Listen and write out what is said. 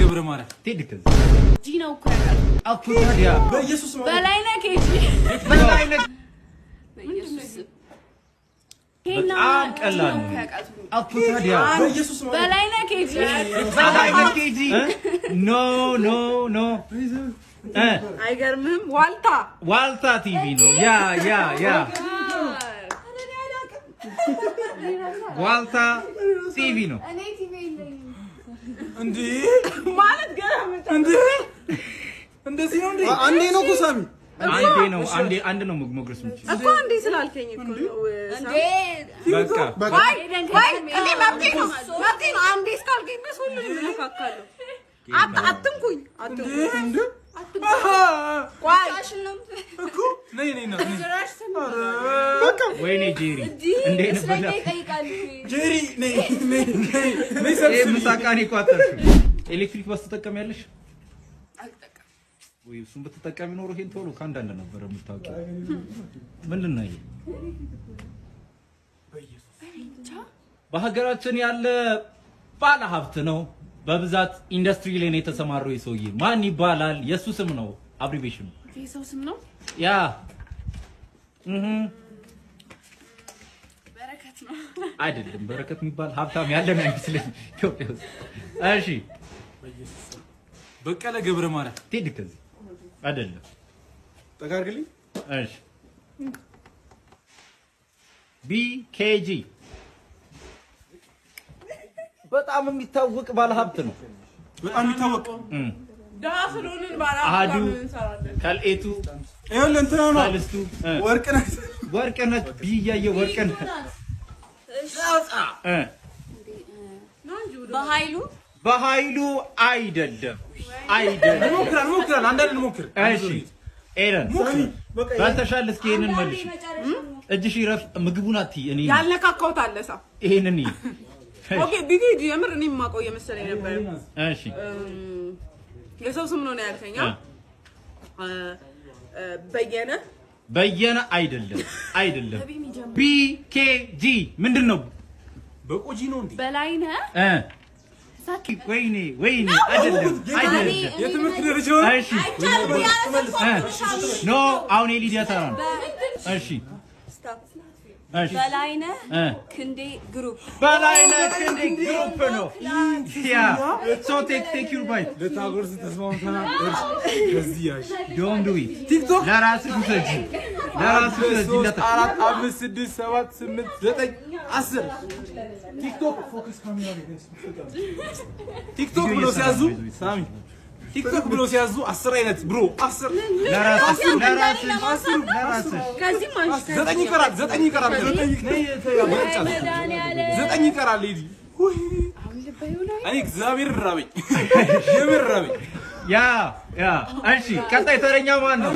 ገብረ ማርያም ትድክ ጂናው ኮራል አኩታዲያ በኢየሱስ በላይነ ኬጂ በላይነ በኢየሱስ በጣም ቀላል ነው። አኩታዲያ በኢየሱስ በላይነ ኬጂ በላይነ ኬጂ ኖ ኖ ኖ አይገርምም ዋልታ ቲቪ ነው ያ ዋልታ ቲቪ ነው እኔ ቲቪ እንዴ ማለት ገራም እንዴ እንደዚህ ነው እንዴ አንዴ ነው ኩሳሚ አንድ ነው ሞግረስ ምንጭ እኮ አንዴ ስላልከኝ እኮ ነው እንዴ በቃ ወይ እኔ መብቴ ነው አንዴ ስካልከኝ በስ ሁሉ ልነካካለሁ አትንኩኝ እንዴ ቆይ እኮ ነይ ነው ወይኔ ጄሪ እንዴ ነበር ጄሪ ነይ ምሳቃኔ ቋጠርሽ ኤሌክትሪክ ባስ ተጠቀሚያለሽ ወይ እሱን በተጠቀሚ ኖሮ ይሄን ቶሎ ካንዳንድ ነበር የምታውቂው ምንድነው ይሄ በሀገራችን ያለ ባለ ሀብት ነው በብዛት ኢንዱስትሪ ላይ ነው የተሰማረው ይሰውዬ ማን ይባላል የሱ ስም ነው አብሪቬሽኑ የሰው ስም ነው ያ በረከት ነው አይደለም በረከት የሚባል ሀብታም ያለ ነው አይመስልኝ ኢትዮጵያ ውስጥ እሺ በቀለ ገብረ ማርያም ትድክ አይደለም ተጋርግልኝ እሺ ቢኬጂ በጣም የሚታወቅ ባለ ሀብት ነው በጣም የሚታወቅ ዳስሉንን ባላ አዱ ካልኤቱ ይኸውልህ እንትና ነው ሳልስቱ ወርቅነህ ቢያየ ወርቅነህ በኃይሉ አይደለም ሞክራል አንዳንድ ሞክር እሺ ኤረን ባልተሻለ እስኪ ይሄንን መልሽ እጅሽ ይረፍ ምግቡን አትይ እኔ ያልነካካውት አለሳ ይሄንን ኦኬ ቢኬጂ የምር እኔ ማቆየ መሰለኝ ነበር እሺ የሰው ስም ነው ያልከኝ በየነ አይደለም ቢኬጂ ምንድነው በቆጂ ነው እንዴ በላይነ ወይኔ አይደለም የትምህርት ደረጃ እሺ ኖ አሁን የሊዲያ ተራ ነው እሺ በላይነ ክንዴ ግሩፕ ነው ያ ሶ ቴክ ዩር ባይት ለታጎርስ ተስማምተናል እዚህ ያሽ ዶንት ዱ ኢት ቲክቶክ ለራስህ ውሰጂ 4 5 6 7 8 9 10 ቲክቶክ ፎከስ ካሜራ ቲክቶክ ብሎ ሲያዙ ሳሚ ቲክቶክ ብሎ ሲያዙ 10 አይነት ብሮ 10 ለራስህ ከዚህ ማለት 9 ይቀራል 9 ይቀራል ሂድ እኔ እግዚአብሔር ራበኝ የምር ራበኝ ያ እሺ ቀጣይ ተረኛ ማን ነው